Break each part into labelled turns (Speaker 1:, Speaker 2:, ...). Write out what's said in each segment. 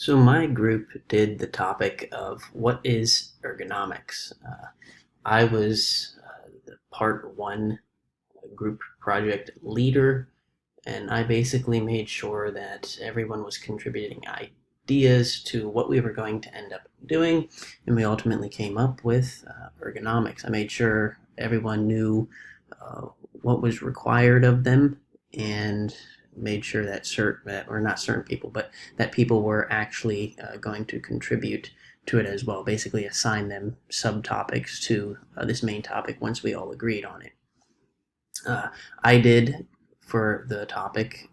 Speaker 1: So my group did the topic of what is ergonomics. I was the part one group project leader, and I basically made sure that everyone was contributing ideas to what we were going to end up doing, and we ultimately came up with ergonomics. I made sure everyone knew uh, what was required of them, and made sure that or not certain people, but that people were actually going to contribute to it as well. Basically, assign them subtopics to this main topic once we all agreed on it. Uh, I did for the topic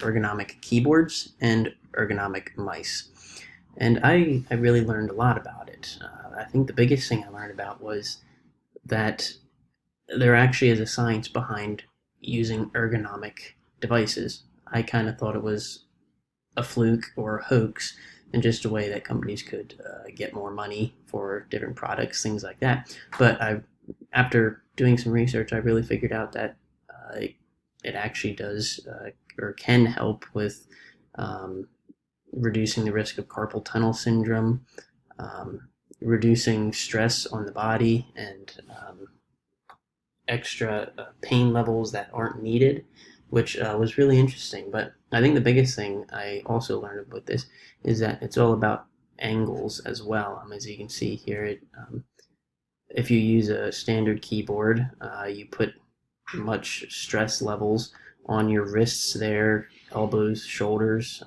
Speaker 1: ergonomic keyboards and ergonomic mice. And I really learned a lot about it. I think the biggest thing I learned about was that there actually is a science behind using ergonomic devices. I kind of thought it was a fluke or a hoax and just a way that companies could get more money for different products, things like that. But after doing some research, I really figured out that it actually does or can help with um, reducing the risk of carpal tunnel syndrome, reducing stress on the body, and extra pain levels that aren't needed, which was really interesting. But I think the biggest thing I also learned about this is that it's all about angles as well. As you can see here, if you use a standard keyboard, you put much stress levels on your wrists there, elbows, shoulders.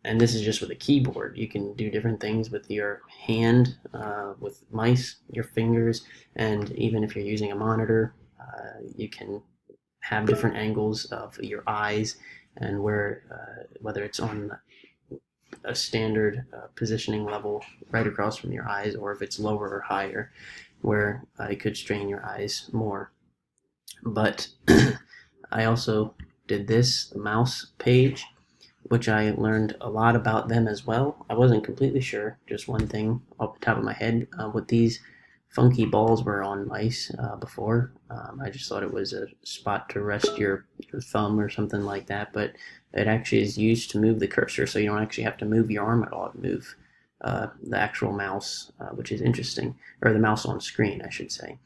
Speaker 1: And this is just with a keyboard. You can do different things with your hand, with mice, your fingers, and even if you're using a monitor, you can have different angles of your eyes and whether it's on a standard positioning level right across from your eyes or if it's lower or higher where it could strain your eyes more. But I also did the mouse page, which I learned a lot about them as well. I wasn't completely sure, just one thing off the top of my head, what these funky balls were on mice before. I just thought it was a spot to rest your thumb or something like that, but it actually is used to move the cursor, so you don't actually have to move your arm at all to move the actual mouse, which is interesting, or the mouse on screen, I should say.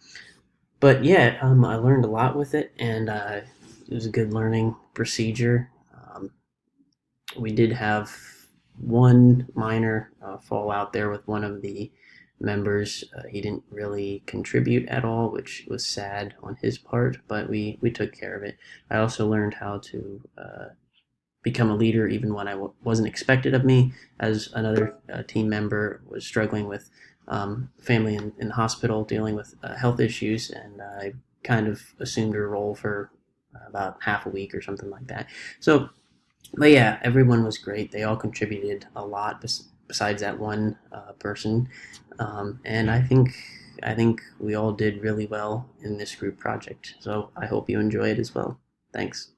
Speaker 1: But yeah, I learned a lot with it, and it was a good learning procedure. We did have one minor fallout there with one of the members. He didn't really contribute at all, which was sad on his part, but we took care of it. I also learned how to become a leader even when wasn't expected of me, as another team member was struggling with family in the hospital, dealing with health issues, and I kind of assumed her role for about half a week or something like that. So but yeah, everyone was great. They all contributed a lot besides that one person, and I think we all did really well in this group project. So I hope you enjoy it as well. Thanks.